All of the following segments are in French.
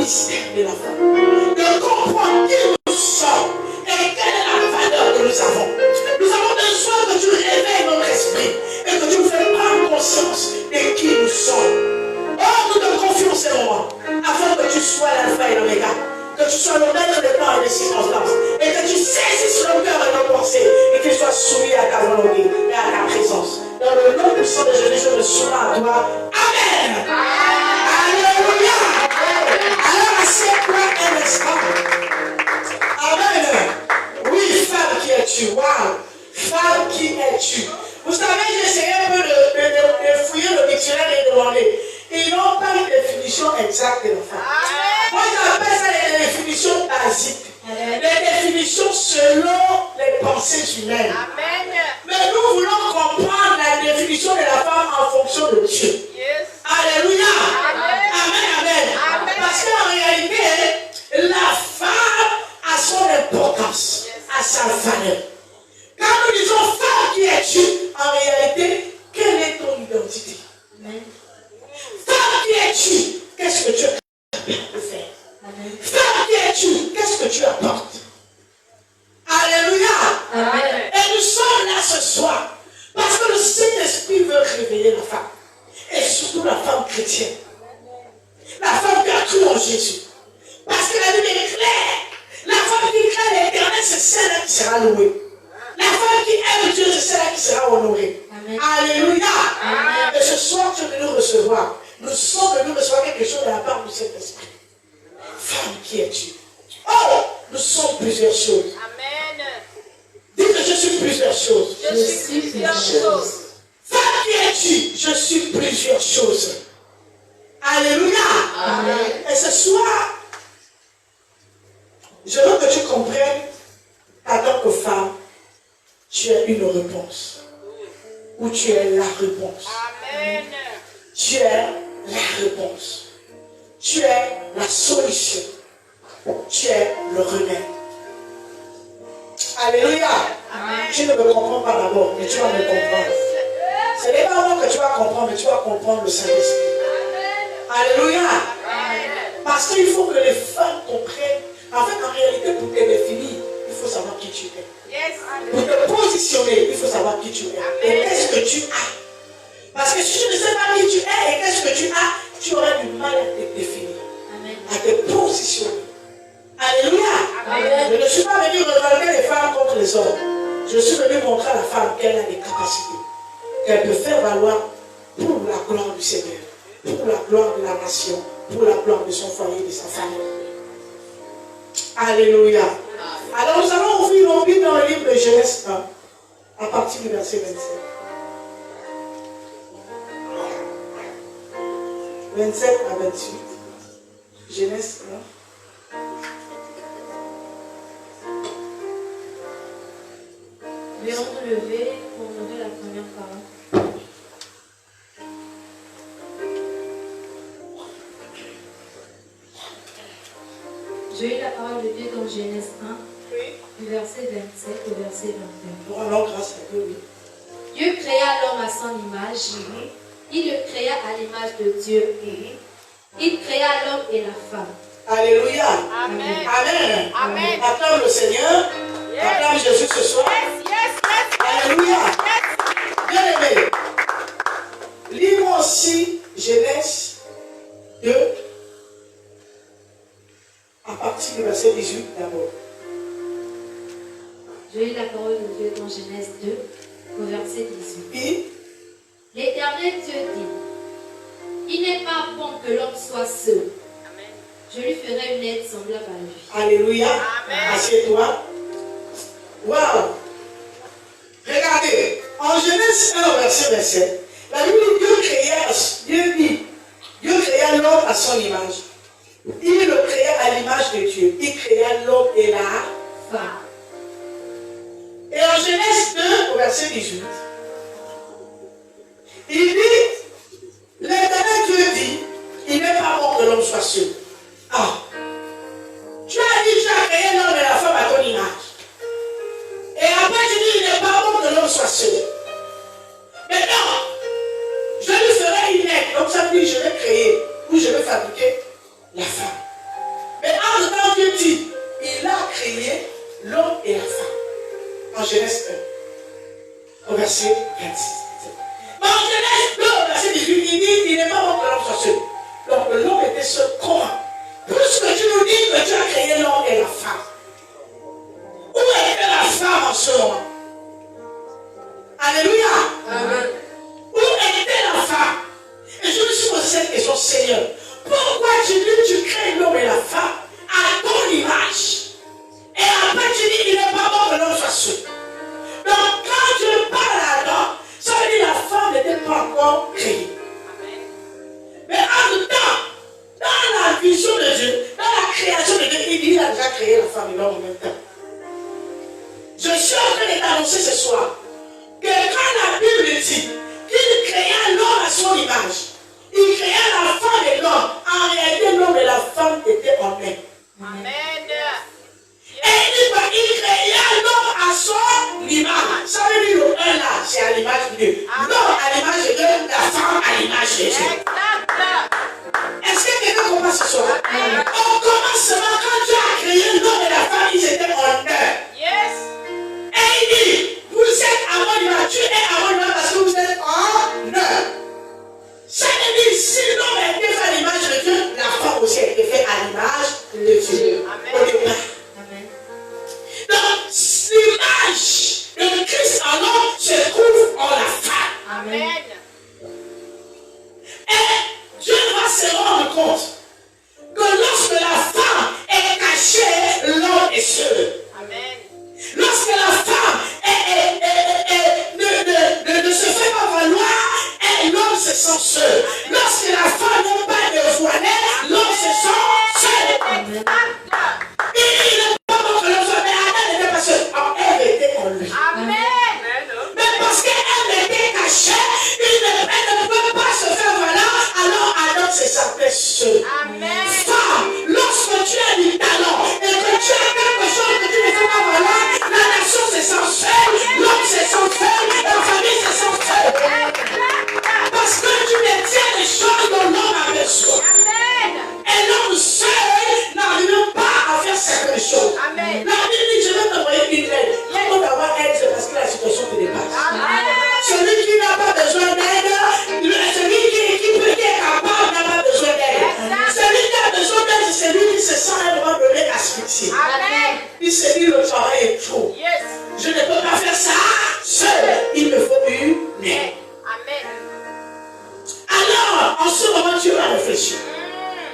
mystère de la femme, de comprendre qui nous sommes et quelle est la valeur que nous avons. Nous avons besoin que tu réveilles notre esprit et que tu nous fasses prendre conscience de qui nous sommes. Oh, nous te confions ces moments afin que tu sois l'alpha et l'oméga, que tu sois le maître des temps et des circonstances et que tu saisisses le cœur et nos pensées et qu'il soit soumis à ta volonté et à ta présence. Dans le nom puissant de Jésus, je me soumets à toi. Amen. Alléluia. Alors, assieds-toi un instant. Amen. Oui, femme, qui es-tu? Waouh. Femme, qui es-tu? Vous savez, j'ai essayé un peu de fouiller le dictionnaire et de demander. Ils n'ont pas une définition exacte de la femme. Moi, j'appelle ça les définitions basiques. Les définitions selon les pensées humaines. Amen. Mais nous voulons comprendre la définition de la femme en fonction de Dieu. Yes. Alléluia. Amen. Amen. Amen. Amen. Parce qu'en réalité, la femme a son importance, a sa valeur. Quand nous disons femme, qui es-tu? En réalité, quelle est ton identité? Amen. Femme, qui es-tu? Qu'est-ce que tu es capable de faire? Amen. Femme, qui es-tu? Qu'est-ce que tu apportes? Alléluia. Amen. Et nous sommes là ce soir parce que le Saint-Esprit veut réveiller la femme. Et surtout la femme chrétienne. La femme qui a cru en Jésus. Parce que la Bible est claire. La femme qui craint l'Éternel, c'est celle-là qui sera louée. La femme qui aime Dieu, c'est celle-là qui sera honorée. Amen. Alléluia. Amen. Et ce soir, tu veux nous recevoir. Nous sommes venus recevoir quelque chose de la part du Saint-Esprit. Femme, qui es-tu? Oh, nous sommes plusieurs choses. Amen. Dis que je suis plusieurs choses. Je suis plusieurs choses. Femme, qui es-tu? Je suis plusieurs choses. Alléluia. Amen. Et ce soir, je veux que tu comprennes qu'en tant que femme, tu es une réponse. Ou tu es la réponse. Amen. Tu es la réponse. Tu es la solution. Tu es le remède. Alléluia. Amen. Tu ne me comprends pas d'abord, mais tu vas me comprendre. Ce n'est pas moi que tu vas comprendre, mais tu vas comprendre le Saint-Esprit. Alléluia. Amen. Parce qu'il faut que les femmes comprennent. En fait, en réalité, pour te définir, il faut savoir qui tu es. Yes. Pour te positionner, il faut savoir qui tu es. Amen. Et qu'est-ce que tu as. Parce que si tu ne sais pas qui tu es et qu'est-ce que tu as, tu auras du mal à te définir. Amen. À te positionner. Alléluia. Amen. Je ne suis pas venu regarder les femmes contre les hommes. Je suis venu montrer à la femme qu'elle a des capacités, qu'elle peut faire valoir pour la gloire du Seigneur, pour la gloire de la nation, pour la gloire de son foyer, de sa famille. Alléluia. Alors nous allons ouvrir nos Bibles dans le livre de Genèse 1, à partir du verset 27. 27 à 28. Genèse 1. Léon de lever pour honorer la première parole. J'ai eu la parole de Dieu dans Genèse 1, du verset 27 au verset 21. Nous rendons grâce à Dieu, oui. Dieu créa l'homme à son image. Il le créa à l'image de Dieu. Il créa l'homme et la femme. Alléluia. Amen. Amen. Amen. Acclame le Seigneur. Yes. Acclame Jésus ce soir. Alléluia. Bien aimé. Lis-moi aussi Genèse 2, à partir du verset 18 d'abord. J'ai eu la parole de Dieu dans Genèse 2, au verset 18. Et L'Éternel Dieu dit, il n'est pas bon que l'homme soit seul. Amen. Je lui ferai une aide semblable à lui. Alléluia. Amen. Assieds-toi. Waouh. Regardez, en Genèse 1, verset 27, la Bible dit Dieu créa l'homme à son image. Il le créa à l'image de Dieu. Il créa l'homme et la femme. Et en Genèse 2, au verset 18, il dit, l'Éternel Dieu dit, il n'est pas bon que l'homme soit seul. Ah, tu as dit, tu as créé l'homme et la femme à ton image. Et après, tu dis, il n'est pas bon que l'homme soit seul. Mais non, je lui ferai une aide. Comme ça, dit, je vais créer ou je vais fabriquer la femme. Genèse 1, au verset 26. Mais en Genèse 2, au verset 18, il dit il n'est pas bon que l'homme soit seul. Donc l'homme était seul. Comment? Puisque tu nous dis que tu as créé l'homme et la femme. Où était la femme en ce moment? Alléluia. Amen. Où était la femme? Et je me suis posé cette question, Seigneur. Pourquoi tu dis que tu crées l'homme et la femme à ton image? Et après tu dis qu'il n'est pas bon que l'homme soit seul. Donc quand je parle à l'homme, ça veut dire que la femme n'était pas encore créée. Mais en même temps, dans la vision de Dieu, dans la création de Dieu, il a déjà créé la femme et l'homme en même temps. Je suis en train de t'annoncer ce soir que quand la Bible dit qu'il créa l'homme à son image, il créa la femme et l'homme, en réalité l'homme et la femme étaient en même. Amen. Et il créa l'homme à son image. Ça veut dire le 1 là, c'est à l'image de Dieu. L'homme à l'image de Dieu, la femme à l'image de Dieu. Est-ce que quelqu'un comprend ce soir? On commence seulement quand Dieu a créé l'homme et la femme, ils étaient en un. Yes. Et il dit, vous êtes à mon image, tu es à mon image parce que vous êtes en un. Ça veut dire, si l'homme a été fait à l'image de Dieu, la femme aussi a été faite à l'image de Dieu. Amen. Au départ. Amen. Donc, l'image de Christ en homme se trouve en la femme. Amen. Et Dieu va se rendre compte que lorsque la femme est cachée, l'homme est seul. Amen. Lorsque la femme ne se fait pas valoir, et l'homme se sent seul. Lorsque la femme n'est pas dévoilée, l'homme se sent seul. Amen. Il n'est pas bon que l'homme soit, mais Adam n'était pas seul. Elle était en lui. Amen. Mais parce qu'elle était cachée, elle ne peut pas se faire valoir, alors Adam se sentait seul. Amen. Femme, lorsque tu as du talent et que tu as quelque chose que tu ne fais pas valoir, la nation se sent seule, l'homme se sent seul, la famille se sent seule. Parce que tu détiens les choses dont l'homme a besoin. Amen. Et l'homme seul n'arrive pas à faire certaines choses. Amen. La Bible dit, je vais t'envoyer une lettre. Comment d'avoir aide, c'est parce que la situation te dépasse. Amen. Celui qui n'a pas besoin d'aide, celui qui est capable n'a pas besoin d'aide. Celui qui a besoin d'aide, c'est celui qui se sent à un moment donné asphyxié. Amen. Il se dit, le travail est trop. Yes. Je ne peux pas faire ça seul. Il me faut une aide. Amen. Alors, en ce moment, tu vas réfléchir.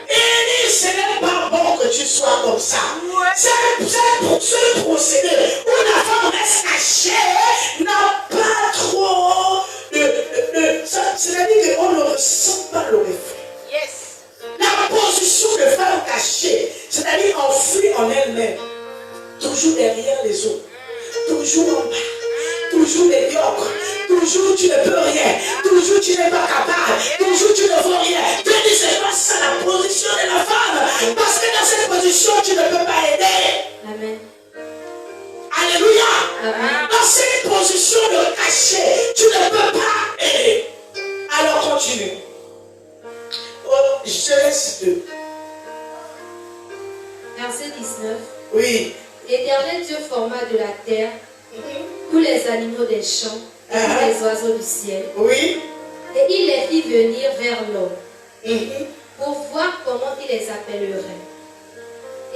Et ce n'est pas bon que tu sois comme ça. Ce procédé où la femme reste cachée n'a pas trop c'est-à-dire qu'on ne ressent pas le reflet. Yes. La position de femme cachée, c'est-à-dire enfouie en elle-même, toujours derrière les autres, toujours en bas, toujours médiocre, toujours tu ne peux rien, toujours tu n'es pas capable, toujours tu ne vaux rien. Dieu dit c'est pas ça la position de la femme, parce que dans cette position tu ne peux pas aider. Amen. Alléluia. Amen. Dans cette position de cachet, tu ne peux pas aider. Alors continue. Oh, Genèse 2. Verset 19. Oui. L'Éternel Dieu forma de la terre tous les animaux des champs et tous les oiseaux du ciel. Oui. Et il les fit venir vers l'homme Mhm. pour voir comment il les appellerait.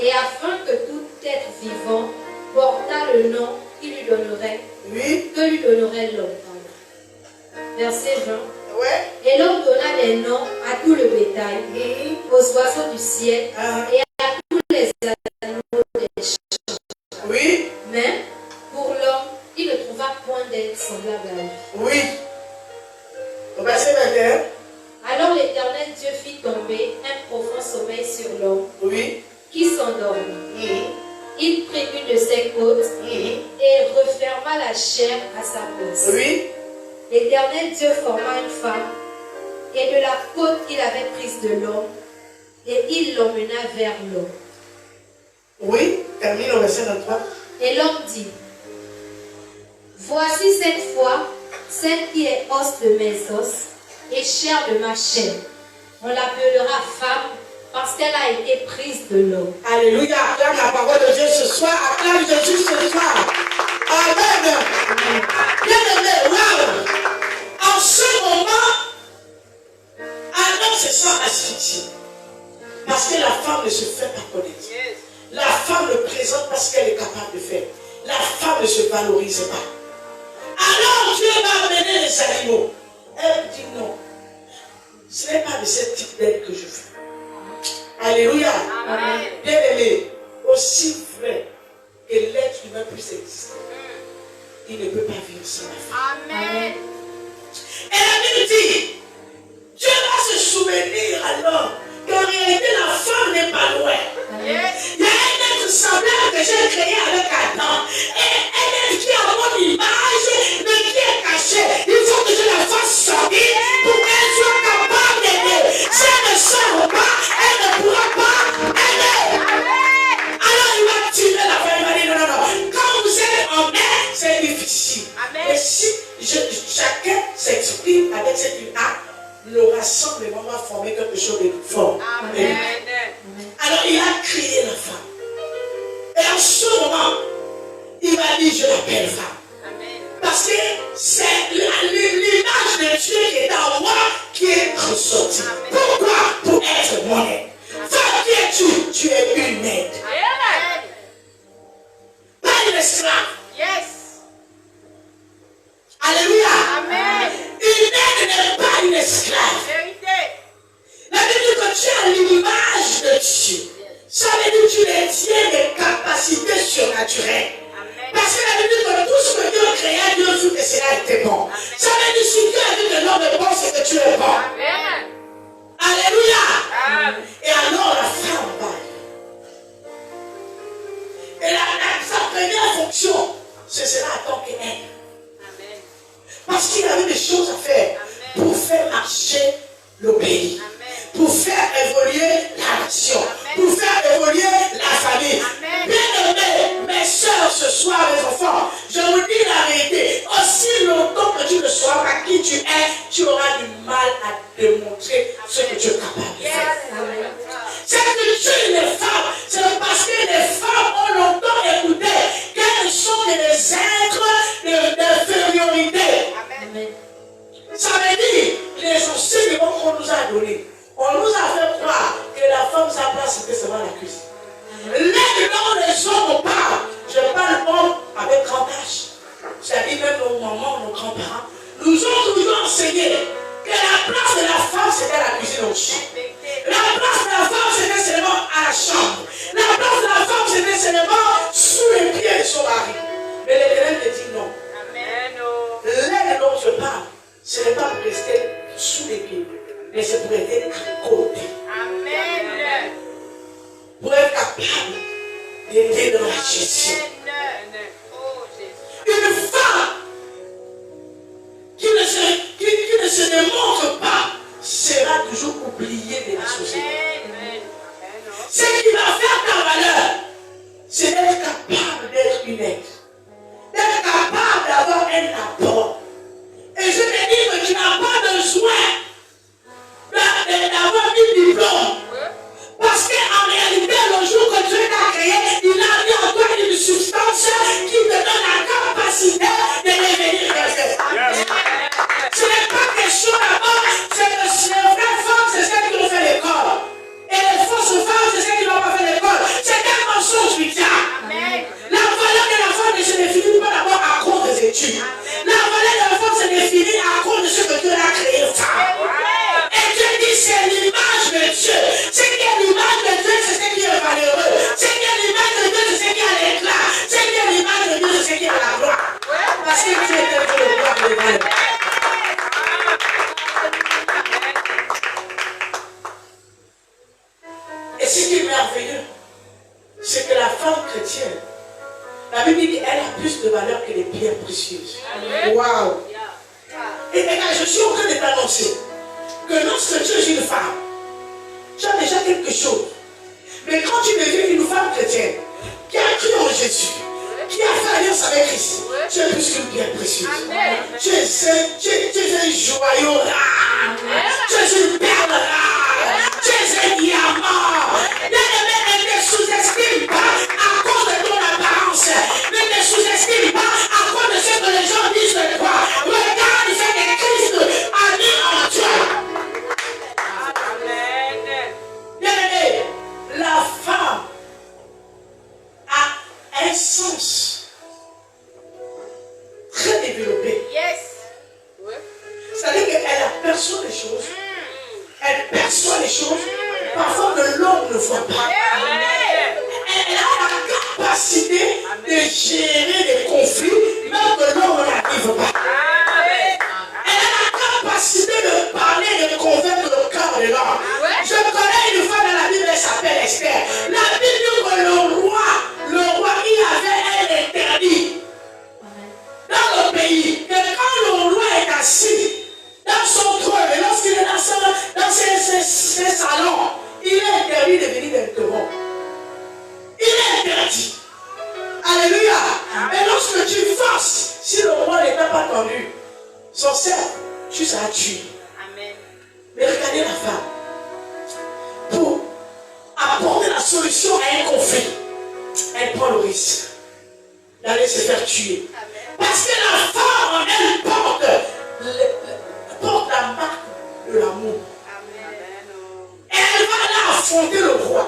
Et afin que tout être vivant portât le nom qu'il lui donnerait, Oui. que lui donnerait l'homme. Verset 20. Ouais. Et l'homme donna des noms à tout le bétail, Mhm. aux oiseaux du ciel Ah. et à tous les animaux des champs. Oui. Mais pour l'homme, il ne trouva point d'être semblable à lui. Oui. Au verset 21. Alors l'Éternel Dieu fit tomber un profond sommeil sur l'homme Oui. qui s'endormit. Mhm. Il prit une de ses côtes Mhm. et referma la chair à sa place. Oui. L'Éternel Dieu forma une femme et de la côte qu'il avait prise de l'homme et il l'emmena vers l'homme. Oui. Termine au verset 23. Et l'homme dit, voici cette fois celle qui est os de mes os et chair de ma chair. On l'appellera femme parce qu'elle a été prise de l'homme. Alléluia. Acclame la parole de Dieu ce soir. Acclame Jésus ce soir. Amen. Bien-aimé, wow. En ce moment, alors se sent asphyxié. Parce que la femme ne se fait pas connaître. La femme le présente parce qu'elle est capable de faire. La femme ne se valorise pas. Alors Dieu va amener les animaux. Elle dit non. Ce n'est pas de ce type d'aide que je veux. Alléluia. Amen. Bien-aimé, aussi vrai que l'être humain puisse exister, il ne peut pas vivre sans la femme. Amen. Et la Bible dit, Dieu va se souvenir alors qu'en réalité la femme n'est pas loin. Il y a un être semblable que j'ai créé avec Adam. Et un être qui est à mon image, mais qui est caché. Il faut que je la fasse sortir pour qu'elle soit capable d'aider. Si elle ne sort pas, elle ne pourra pas aider. Alors il va tirer la femme. Il va dire non. Quand vous êtes en mer, c'est difficile. Mais si chacun s'exprime avec cette art, le rassemblement va former quelque chose de fort. Amen. Alors il a créé la femme. Et en ce moment, il va dire je l'appelle femme. Parce que c'est l'image de Dieu qui est en moi qui est ressortie. Pourquoi? Pour être mon aide. Femme, qui es-tu? Tu es une aide. Pas une esclave. Alléluia. Amen. Une aide n'est pas une esclave. La Bible dit que tu as l'image de Dieu. Ça veut dire que tu détiens des capacités surnaturelles. Parce que la Bible dit que tout ce que Dieu a créé, Dieu a vu que cela était bon. Ça veut dire que si Dieu a dit que l'homme est bon, c'est que tu es bon. Alléluia. Et alors la femme va. Et sa première fonction, ce sera en tant qu'aide. Parce qu'il avait des choses à faire pour faire marcher le pays, pour faire évoluer la nation, pour faire évoluer la famille. Bien-aimés, mes soeurs, ce soir, les enfants, je vous dis la vérité. Aussi longtemps que tu ne sauras pas qui tu es, tu auras du mal à démontrer ce que tu es capable de faire. C'est que tu es une femme, c'est parce que les femmes ont longtemps écouté qu'elles sont des êtres d'infériorité. Ça veut dire les enseignements qu'on nous a donnés. On nous a fait croire que la femme, sa place, c'était seulement la cuisine. Là, dont les hommes parlent, je parle homme avec grand H. C'est-à-dire même nos mamans, nos grands-parents, nous ont toujours enseigné que la place de la femme, c'était la cuisine aussi. La place de la femme, c'était seulement à la chambre. La place de la femme, c'était seulement sous les pieds de son mari. Mais l'Éternel te dit non. L'aide dont je parle, ce n'est pas pour rester sous les pieds, mais c'est pour être à côté. Pour être capable d'aider dans la gestion. Une femme qui ne se démontre pas sera toujours oubliée de la société. Ce qui va faire ta valeur, c'est d'être capable d'être une aide. D'être capable d'avoir un apport. Et je te dis que tu n'as pas besoin d'avoir un diplôme. Parce qu'en réalité, le jour que Dieu t'a créé, il a mis en toi une substance qui te donne la capacité de devenir quelqu'un. Ce n'est pas question d'abord, c'est que les vraies femmes, c'est celles qui ont fait l'école. Et les fausses femmes, c'est celles qui n'ont pas fait l'école. C'est un mensonge, Mika. La valeur de la femme ne se définit pas d'abord à cause des études. La valeur de la femme se définit à cause de ce que Dieu a créé femme. Et Dieu dit c'est l'image de Dieu. Ce qui est l'image de Dieu, c'est ce qui est valeureux. Ce qui est l'image de Dieu, c'est ce qui a l'éclat. Ce qui est l'image de Dieu, c'est ce qui a la gloire. Parce que Dieu est un Dieu de gloire et de valeur. Et ce qui est merveilleux, c'est que la femme chrétienne, la Bible dit qu'elle a plus de valeur que les pierres précieuses. Waouh! Et regarde, je suis en train de t'annoncer que lorsque tu es une femme, tu as déjà quelque chose. Mais quand tu deviens une femme chrétienne, qui a cru en Jésus, qui a fait alliance avec Christ, tu es plus qu'une pierre précieuse. Tu es un joyau rare. Tu es une perle rare. Tu es un diamant. Ne te sous-estime pas à cause de ton apparence. Ne te sous-estime pas vivre pas. Elle a la capacité de gérer les conflits, même que l'homme n'arrive pas. Elle a la capacité de parler et de convaincre le cœur de l'homme. Je connais une femme dans la Bible, elle s'appelle Esther. La Bible dit que le roi, il avait un interdit dans le pays. Que quand le roi est assis dans son trône, et lorsqu'il est dans ses salons, il est interdit de venir l'interrompre. Il est interdit. Alléluia. Et lorsque tu forces, si le roi n'est pas tendu, son cerf, tu seras tué. Mais regardez la femme. Pour apporter la solution à un conflit, elle prend le risque d'aller se faire tuer. Parce que la femme en elle porte la marque de l'amour. Elle va là affronter le roi.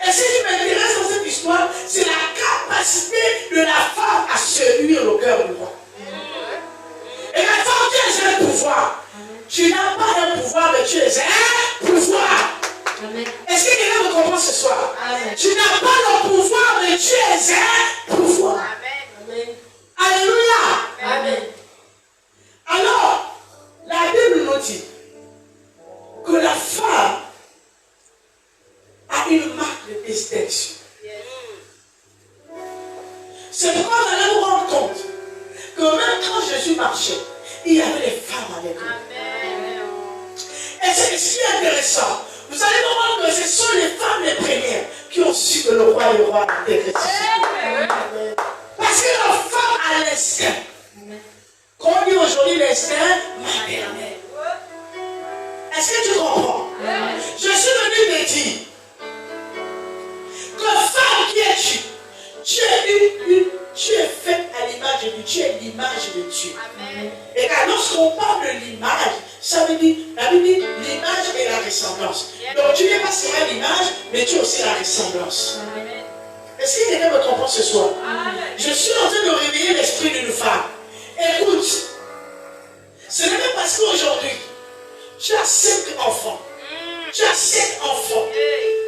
Et ce qui m'intéresse dans cette histoire, c'est la capacité de la femme à séduire le cœur du roi. Et maintenant, tu es un pouvoir. Tu n'as pas un pouvoir, mais tu es un pouvoir. Est-ce que quelqu'un me comprend ce soir? Amen. Tu n'as pas le pouvoir, mais tu es un pouvoir. Amen. Alléluia. Amen. Alors, la Bible nous dit que la femme a une marque de distinction. C'est pourquoi vous allez vous rendre compte que même quand Jésus marchait, il y avait des femmes avec lui. Et c'est ce qui est intéressant. Vous allez voir que ce sont les femmes les premières qui ont su que le roi était ressuscité. Parce que la femme a l'instinct. Comme on dit aujourd'hui l'instinct maternel. Est-ce que tu comprends? Je suis venu te dire que femme qui es-tu? Tu es faite à l'image de Dieu. Tu es l'image de Dieu. Amen. Et car lorsqu'on parle de l'image, ça veut dire, la Bible dit l'image et la ressemblance. Donc tu n'es pas seulement l'image, mais tu es aussi la ressemblance. Amen. Est-ce que quelqu'un me comprend ce soir? Amen. Je suis en train de réveiller l'esprit d'une femme. Écoute, ce n'est pas parce qu'aujourd'hui, tu as 5 enfants, tu as 7 enfants,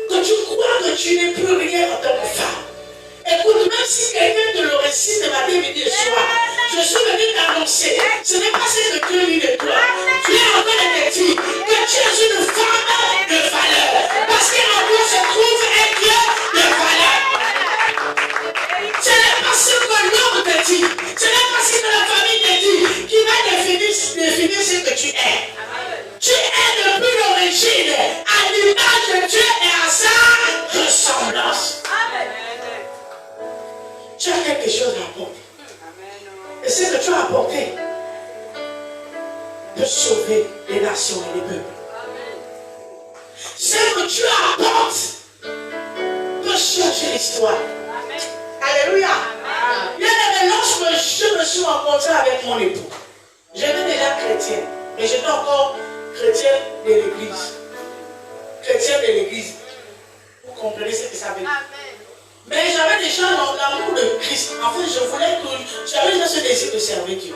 que tu crois que tu n'es plus rien en tant que femme. Écoute, même si quelqu'un te le récite de matin, midi et soir, je suis venu t'annoncer, ce n'est pas ce que Dieu dit de toi. Tu es en train de te dire que tu es une femme de valeur. Parce qu'en toi se trouve un Dieu de valeur. Ce n'est pas ce que l'homme te dit, ce n'est pas ce que la famille te dit qui va définir ce que tu es. Tu es depuis l'origine à l'image de Dieu et à sa ressemblance. Tu as quelque chose à apporter. Et ce que tu as apporté peut sauver les nations et les peuples. Ce que tu apportes peut changer l'histoire. Alléluia. Bien-aimé, lorsque je me suis rencontré avec mon époux, j'étais déjà chrétien, mais j'étais encore chrétien de l'église. Chrétien de l'église. Vous comprenez ce que ça veut dire? Mais j'avais déjà l'amour de Christ. En fait, j'avais déjà ce désir de servir Dieu.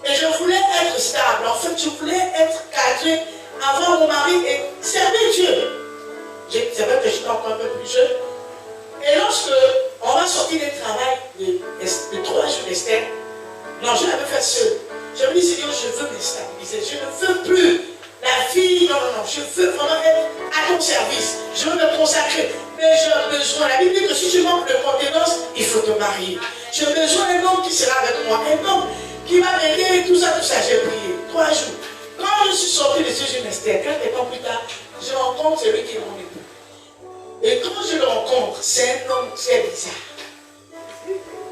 Et je voulais être stable. En fait, je voulais être cadré avant mon mari et servir Dieu. C'est vrai que j'étais encore un peu plus jeune. Et lorsque on va sortir du travail de 3 jours d'Esther, non, je l'avais fait seul. Je me dis, Seigneur, je veux me stabiliser. Je ne veux plus la vie. Non. Je veux vraiment être à ton service. Je veux me consacrer. Mais j'ai besoin. La Bible dit que si tu manques de contenance, il faut te marier. J'ai besoin d'un homme qui sera avec moi. Un homme qui va m'aider. Tout ça. J'ai prié. 3 jours. Quand je suis sorti de ce jeune Esther, quelques temps plus tard, je rencontre celui qui est mon époux. Et quand je le rencontre, c'est un homme très bizarre.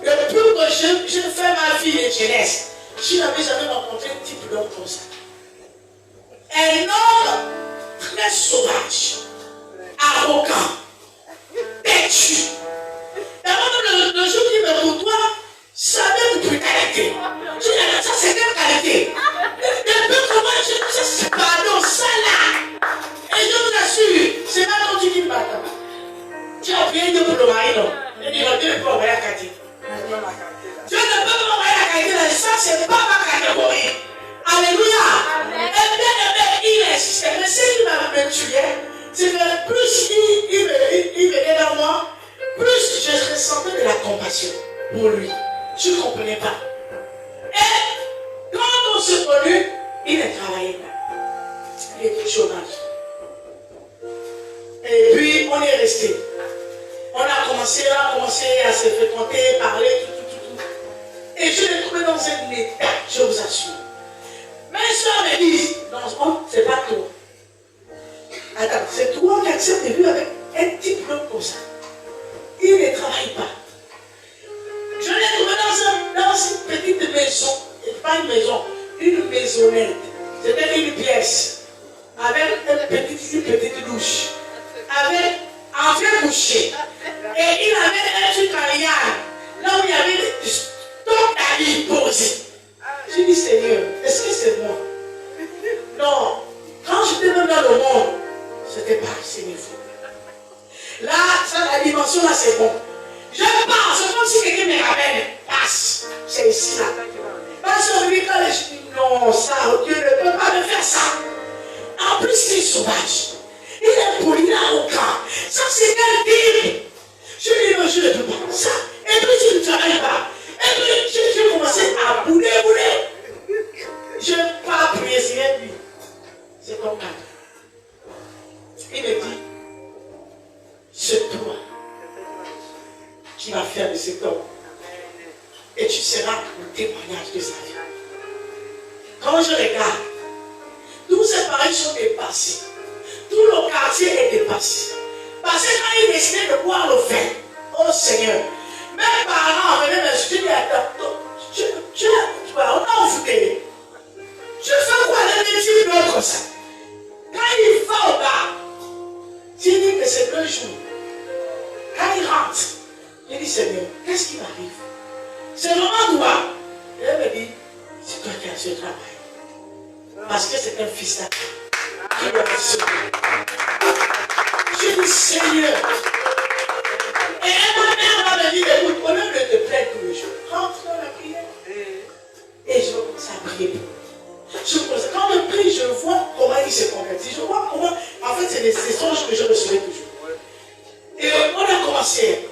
Le plus que je fais ma vie de jeunesse, je n'avais jamais rencontré un type d'homme comme ça. Un homme très sauvage, arrogant, têtu. D'abord, le jour qu'il me côtoie, ça avait une brutalité. Je dis, ça c'est quelle qualité? Depuis comment je dis, pardon, ça là. Et je vous assure, c'est pas quand tu dis pardon. Tu as prié Dieu pour le mari, non? Il dit, Dieu ne peut pas envoyer la qualité. Dieu ne peut pas envoyer la qualité, ça c'est pas ma catégorie. Alléluia. Et bien aimé, il insistait. Mais ce qui m'a tué, c'est que plus plus il venait vers moi, plus je ressentais de la compassion pour lui. Je ne comprenais pas. Et quand on s'est connu, il ne travaillait pas. Il était au chômage. Et puis on est resté. On a commencé à se fréquenter, parler, tout. Et je l'ai trouvé dans un état, je vous assure. Mes soeurs me disent, non, c'est pas toi. Attends, c'est toi qui acceptes de vivre avec un type comme ça. Il ne travaille pas. Je l'ai trouvé dans une petite maison, pas une maison, une maisonnette. C'était une pièce, avec une petite douche, avec un vieux boucher. Et il avait un truc en liane, là où il y avait des stocks à lui posés. J'ai dit, Seigneur, est-ce que c'est moi? Non, quand j'étais même dans le monde, c'était pas assez mes fous. Là, ça, la dimension là, c'est bon. Je pars, c'est comme si quelqu'un me ramène. Passe, c'est ici là. Parce que lui, quand je dis non, ça, Dieu ne peut pas me faire ça. En plus, il est sauvage. Il est poli, il est arrogant. Ça, c'est un type. Je lui dis non, je ne peux pas ça. Et puis, tu ne travailles pas. Et puis, j'ai commencé à bouler. Je ne peux pas prier, c'est lui. C'est comme ça. Il me dit, c'est toi qui vas faire de cet homme. Et tu seras le témoignage de sa vie. Quand je regarde, tous ces pareils sont dépassés. Tout le quartier est dépassé. Parce que quand il décidait de boire le vin, oh Seigneur, mes parents venaient me dire, on a envoûté. Tu fais quoi avec des types comme ça? Quand il va au bar, tu dis que c'est 2 jours. Quand il rentre, il dit, Seigneur, qu'est-ce qui m'arrive? C'est vraiment toi. Et elle me dit, c'est toi qui as ce travail. Parce que c'est un fils d'Adam qui doit te sauver. Je dis, Seigneur. Et ma mère va me dire, écoute, au lieu de te plaindre tous les jours, rentre dans la prière. Et je commence à prier. Quand je prie, je vois comment il se convertit. Je vois comment, en fait, c'est des songes que je recevais toujours. Et on a commencé.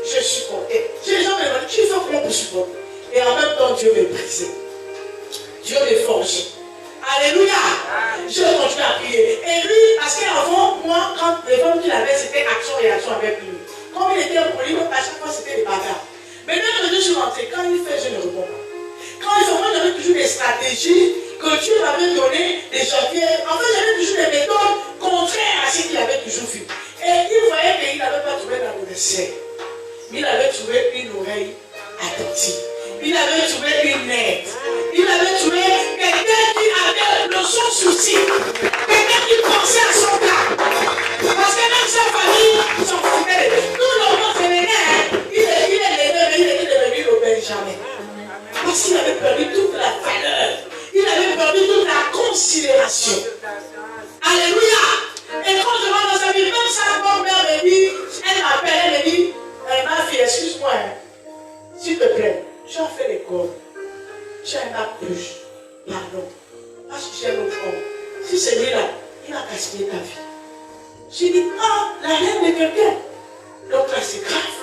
Je supportais. J'ai jamais demandé, tu fais comment pour supporter? Et en même temps, Dieu me brisait. Dieu me forgeait. Alléluia. Je continue à prier. Et lui, parce qu'avant, moi, quand les femmes qu'il avait, c'était action-réaction avec lui. Comme il était pour lui, à chaque fois, c'était des bagarres. Mais dès que je suis rentré, quand il fait, je ne réponds pas. Quand il fait, moi, j'avais toujours des stratégies que Dieu m'avait données, des janvier. En fait, j'avais toujours des méthodes contraires à ce qu'il avait toujours vu. Et il voyait qu'il n'avait pas trouvé dans le dessert. Il avait trouvé une oreille attentive. Il avait trouvé une aide. Il avait trouvé quelqu'un qui avait le son souci. Quelqu'un qui pensait à son cas. Parce que même sa famille s'en foutait. Tout le monde se venait. Il est devenu le Benjamin. Parce qu'il avait perdu toute la valeur. Il avait perdu toute la considération. Alléluia. Et quand je vois dans sa vie, même sa grand-mère me dit, elle m'appelle, elle me dit, ma fille, excuse-moi, s'il te plaît, tu as fait l'école. Tu as un approche. Pardon. Parce que j'ai l'autre homme. Si c'est lui-là, il a gaspillé ta vie. J'ai dit, la reine de quelqu'un. Donc là, c'est grave.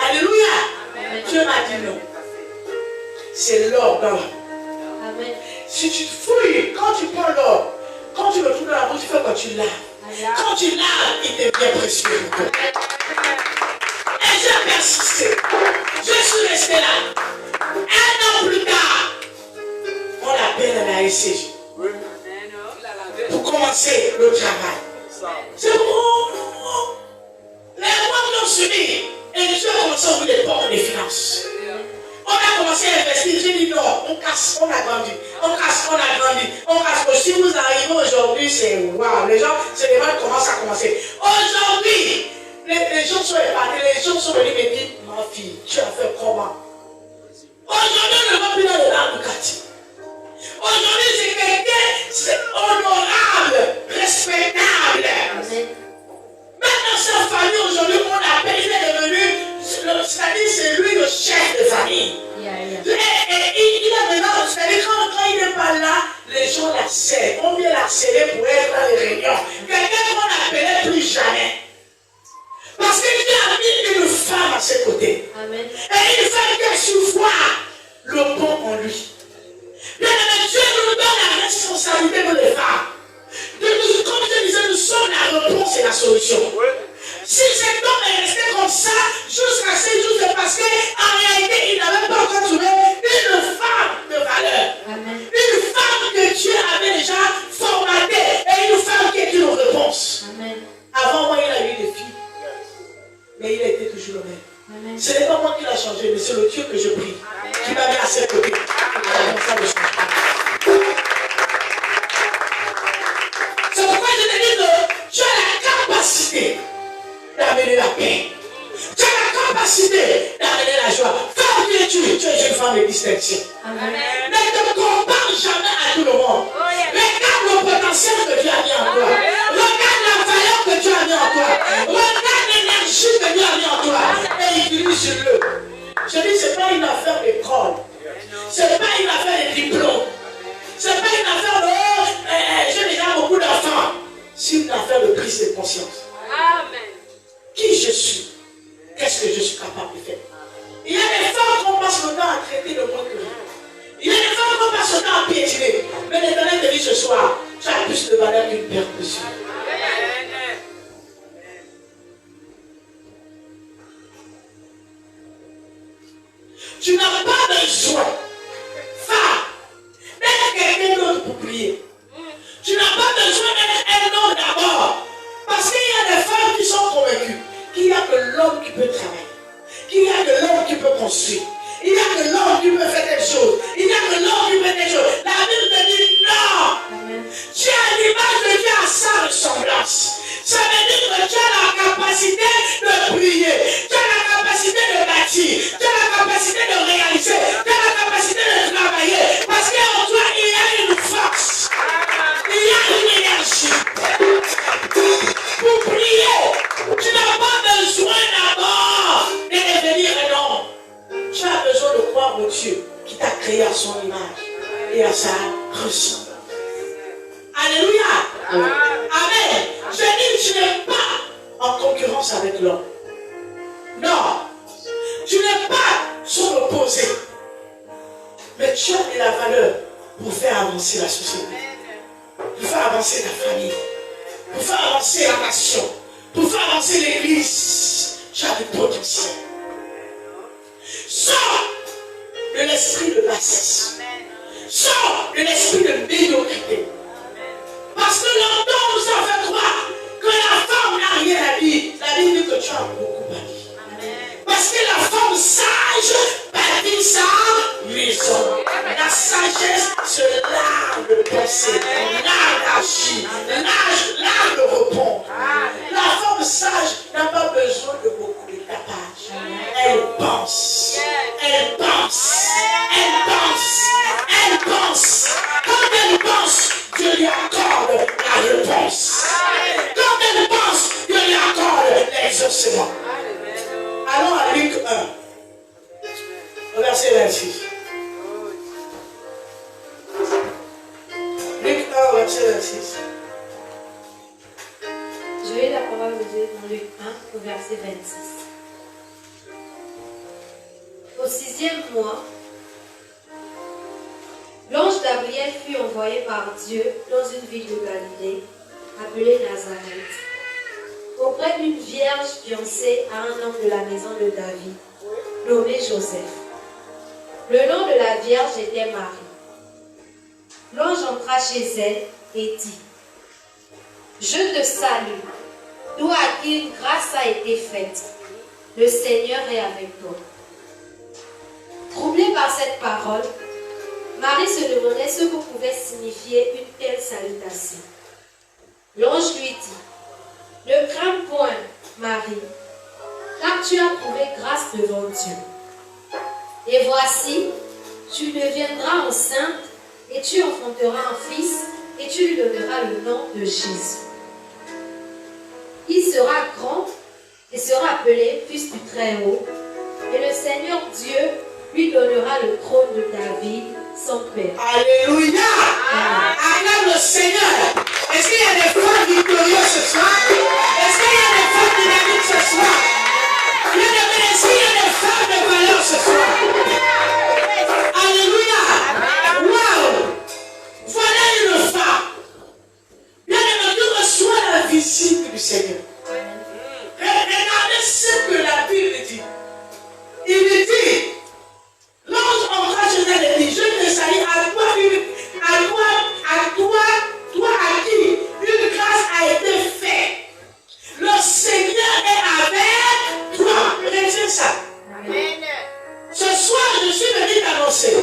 Alléluia. Amen. Dieu m'a dit non. C'est l'or dans la bouche. Si tu fouilles, quand tu prends l'or, quand tu le trouves dans la bouche, tu fais quand tu laves. Quand tu laves, il devient précieux pour toi. Et j'ai persisté. Je suis resté là. 1 an plus tard, on l'appelle à la SCJ. Pour commencer le travail. C'est bon. Les mois l'ont subi. Et Dieu a commencé à ouvrir les portes des finances. On a commencé à investir. J'ai dit non, on casse, on a grandi. On casse, on a grandi. On casse. Si vous arrivez aujourd'hui, c'est waouh. Les gens se demandent comment ça a commencé. Aujourd'hui, les gens sont épargnés. Les gens sont venus me dire, ma fille, tu as fait comment? Aujourd'hui, on ne va plus dans le large du quartier. Aujourd'hui, c'est quelqu'un, c'est honorable, respectable. Même dans sa famille, aujourd'hui, on appelle, il est devenu, c'est-à-dire, c'est lui le chef de famille. Et il a maintenant, c'est-à-dire, quand il n'est pas là, les les gens l'harcèlent. On vient l'harceler pour être dans les réunions. Quelqu'un qu'on n'appelait plus jamais. Parce que Dieu a mis une femme à ses côtés. Amen. Et une femme qui a su voir le bon en lui. Bien aimé, Dieu nous donne la responsabilité de les femmes. Comme je disais, nous sommes la réponse et la solution. Si cet homme est resté comme ça jusqu'à ces jours, c'est parce qu'en réalité, il n'avait pas encore trouvé une femme de valeur. Amen. Une femme que Dieu avait déjà formatée et une femme qui est une réponse. Amen. Avant moi, il a eu des filles, mais il a été toujours le même. Amen. Ce n'est pas moi qui l'a changé, mais c'est le Dieu que je prie, qui m'a mis à ses côtés. C'est pourquoi je te dis que tu as la capacité d'amener la paix. Tu as la capacité d'amener la joie. Femme qui es-tu? Tu es une femme de distinction. Amen. Ne te compare jamais à tout le monde. Regarde le potentiel que Dieu a mis en toi. Regarde la valeur que Dieu a mis en toi. Regarde l'énergie que Dieu a mis en toi. Et utilise-le. Je dis, ce n'est pas une affaire d'école. Ce n'est pas une affaire de diplôme. Ce n'est pas une affaire de j'ai déjà beaucoup d'enfants. C'est une affaire de prise de conscience. Amen. Qui je suis? Qu'est-ce que je suis capable de faire? Il y a des femmes qu'on passe le temps à traiter de moins que nous. Il y a des femmes qu'on passe le temps à piétiner. Mais l'Éternel te dit ce soir, tu as plus de valeur qu'une paire de yeux. Tu n'as pas besoin, femme, d'être quelqu'un d'autre pour prier. Tu n'as pas besoin d'être un homme d'abord. Parce qu'il y a des femmes qui sont convaincues qu'il n'y a que l'homme qui peut travailler. Qu'il n'y a que l'homme qui peut construire. Il n'y a que l'homme qui peut faire des choses. Il n'y a que l'homme qui peut faire des choses. La Bible te dit non. Amen. Tu as l'image de Dieu à sa ressemblance. Ça veut dire que tu as la capacité de prier. Tu as la capacité de bâtir. Tu as la capacité de réaliser. Tu as la capacité de travailler. Parce qu'en toi, il y a une force. Il y a une énergie. Pour prier, tu n'as pas besoin d'abord de devenir un homme. Tu as besoin de croire au Dieu qui t'a créé à son image et à sa ressemblance. Alléluia. Amen. Je dis, tu n'es pas en concurrence avec l'homme. Non. Tu n'es pas son opposé. Mais tu as de la valeur pour faire avancer la société. Pour faire avancer ta famille. Pour faire avancer la nation. Pour faire avancer l'église. Tu as du potentiel. Sors de l'esprit de bassesse. Sors de l'esprit de médiocrité. Parce que longtemps on nous a fait croire que la femme n'a rien à dire. La Bible dit que tu as beaucoup à dire. Parce que la femme sage bâtit sa maison. La sagesse, c'est l'art de penser, l'art d'agir, l'art de répondre. La femme sage n'a pas besoin de beaucoup de tapage. Elle pense. Elle pense. Elle pense. Elle pense. Quand elle pense, Dieu lui accorde la réponse. Quand elle pense, Dieu lui accorde l'exaucement. Allons à Luc 1, verset 26. Luc 1, verset 26. Je lis la parole de Dieu dans Luc 1, au verset 26. Au 6e mois, l'ange Gabriel fut envoyé par Dieu dans une ville de Galilée, appelée Nazareth, auprès d'une vierge fiancée à un homme de la maison de David, nommé Joseph. Le nom de la vierge était Marie. L'ange entra chez elle et dit: Je te salue, toi à qui une grâce a été faite. Le Seigneur est avec toi. Troublée par cette parole, Marie se demandait ce que pouvait signifier une telle salutation. L'ange lui dit: Ne crains point, Marie, car tu as trouvé grâce devant Dieu. Et voici, tu deviendras enceinte et tu enfanteras un fils et tu lui donneras le nom de Jésus. Il sera grand et sera appelé Fils du Très-Haut, et le Seigneur Dieu lui donnera le trône de David, son Père. Alléluia. Acclame le Seigneur. Est-ce qu'il y a des femmes victorieuses ce soir? Est-ce qu'il y a des femmes dynamiques ce soir? Est-ce qu'il y a des femmes de valeur ce soir? Alléluia. Waouh. Voilà une femme. Bien aimé, tu reçois la visite du Seigneur. Regardez ce que la Bible dit. Il dit, l'ange entra chez elle et dit, je te salue, à toi à qui une grâce a été faite. Le Seigneur est avec toi. Retiens ça. Amen. Ce soir, je suis venu t'annoncer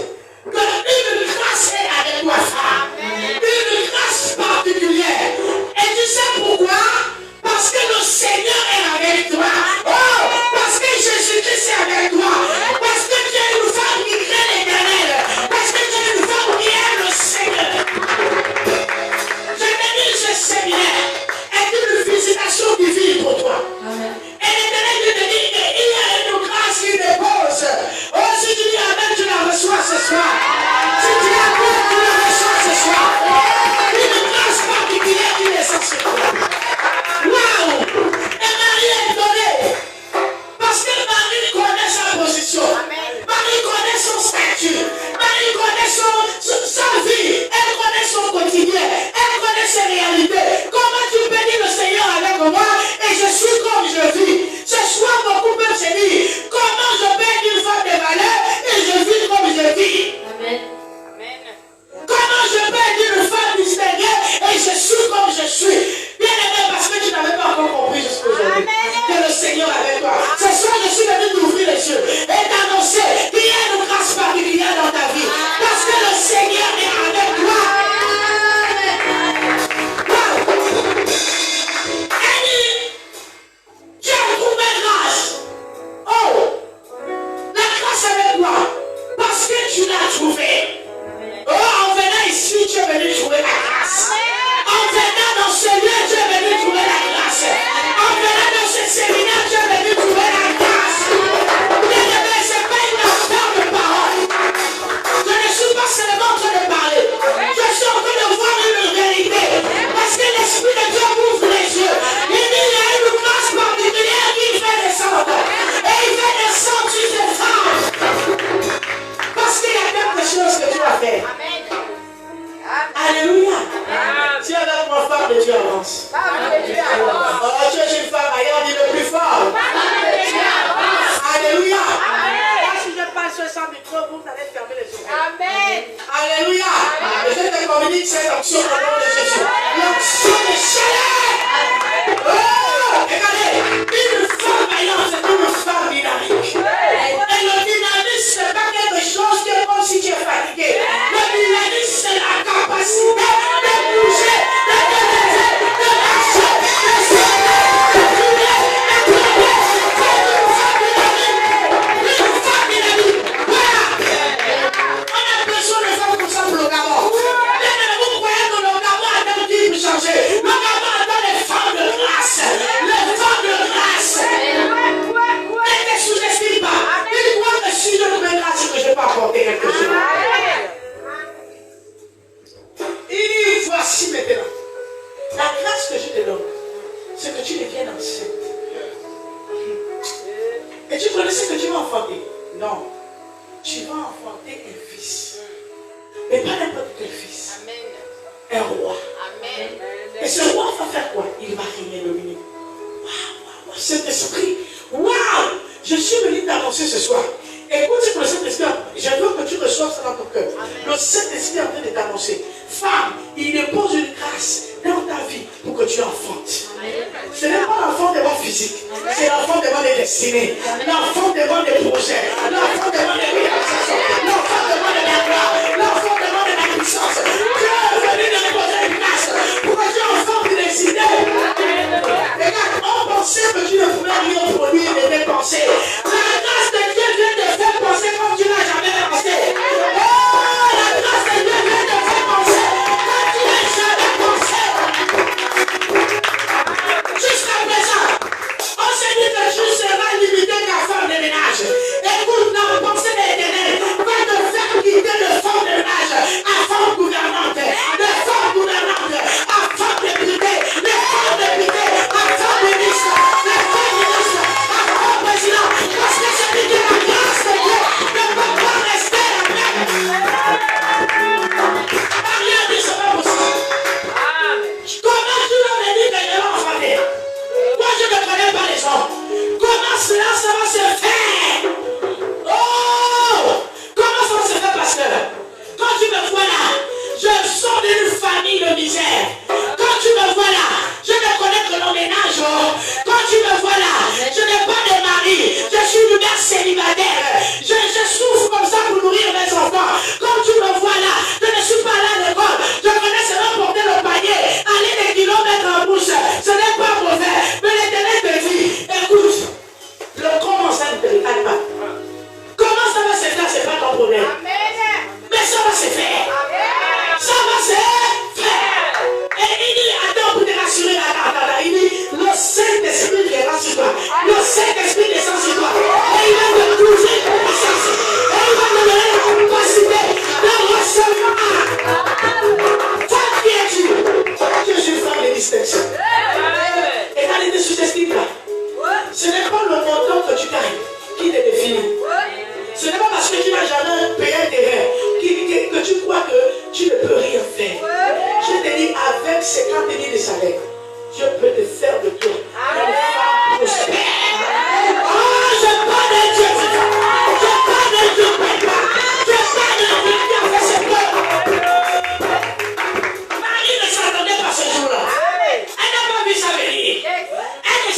qu'une grâce est avec toi, femme. Une grâce particulière. Et tu sais pourquoi? Parce que le Seigneur est avec toi. Oh, parce que Jésus-Christ est avec toi. Parce que tu es une femme qui craint l'Éternel. Parce que tu es une femme qui aime le Seigneur. Je te dis, ce séminaire est une visitation divine pour toi. Amen. Et l'Éternel te dit qu'il y a une grâce qui dépose. Oh, si tu dis Amen, tu la reçois ce soir. Si tu dis Amen, tu la reçois ce soir. Une grâce particulière qui est censée toi. Waouh! Et Marie est donnée. Parce que Marie connaît sa position. Marie connaît son statut. Marie connaît sa vie. Elle connaît son quotidien. Elle connaît ses réalités. Comment tu peux dire le Seigneur avec moi et je suis comme je vis? Ce soir, beaucoup peuvent se dire comment je peux être une femme de valeur et je vis comme je vis. Amen. Comment je peux être une femme distinguée et je suis comme je suis? Bien aimé, parce que tu n'avais pas encore compris jusqu'à aujourd'hui que le Seigneur est avec toi. Ce soir, je suis venu t'ouvrir les yeux et t'annoncer qu'il y a une grâce particulière dans ta vie. Parce que le Seigneur est avec toi. Annie, tu as trouvé grâce. Oh, la grâce avec toi. Parce que tu l'as trouvée. Oh, en venant ici, tu es venu trouver la grâce. En venant dans ce lieu, tu es venu trouver la grâce. En venant dans ce séminaire, tu es venu trouver la grâce. Bien aimé, ce n'est pas une affaire de parole. Je ne suis pas seulement en train de parler. Je suis en train de voir une réalité. Parce que l'Esprit de Dieu m'ouvre les yeux. Il dit, il y a une grâce particulière qui fait descendre. Et il fait descendre sur ces femmes. Parce qu'il y a quelque chose que tu vas faire. Alléluia. Si avec moi, femme de Dieu avance. Oh, tu es une femme, ailleurs, dis le plus fort. Alléluia. Si je passe sans micro, vous allez fermer les yeux. Amen. Alléluia. Je te communique cette option au nom de Jésus. L'option de chaleur. Oh, regardez. Une femme vaillante, c'est une femme dynamique. Et le dynamisme, ce n'est pas quelque chose qui est comme si tu es fatigué. Le dynamisme, c'est la capacité de bouger, de développer, de marcher, de sauter, de courir, de tomber. C'est une femme dynamique. Voilà. On a besoin de femmes comme ça pour le Gabon. Vous croyez que le Gabon a un type pour changer. Le Gabon attend les femmes de grâce. Les femmes de grâce. Ne te sous-estime pas. Il croit que si je trouve grâce, que je peux apporter quelque chose. Il dit, voici maintenant. La grâce que je te donne, c'est que tu deviennes enceinte. Et tu connaissais que tu vas enfanter? Non. Tu vas enfanter un fils. Mais pas n'importe quel fils. Un roi. Et ce roi va faire quoi? Il va régner le milieu. Waouh, cet esprit. Waouh! Je suis venu t'annoncer ce soir. Écoute ce que le Saint-Esprit, je veux que tu reçoives ça dans ton cœur. Le Saint-Esprit est en train de t'annoncer. Femme, il dépose une grâce dans ta vie pour que tu enfantes. Ce n'est pas l'enfantement physique, c'est l'enfantement des destinées, l'enfantement des projets, l'enfantement des réalisations, l'enfantement de la gloire, l'enfantement de la puissance. Dieu est venu déposer une grâce pour que tu enfantes des idées. Regarde, on pensait que tu ne pouvais rien produire et dépenser. La grâce de Dieu vient te faire penser comme tu n'as jamais pensé. Oh, la grâce de Dieu vient te faire penser comme tu n'as jamais pensé. Jusqu'à présent, on s'est dit que tu seras limité qu'à femme de ménage. Écoute, la pensée de l'Éternel va te faire quitter le fond de ménage.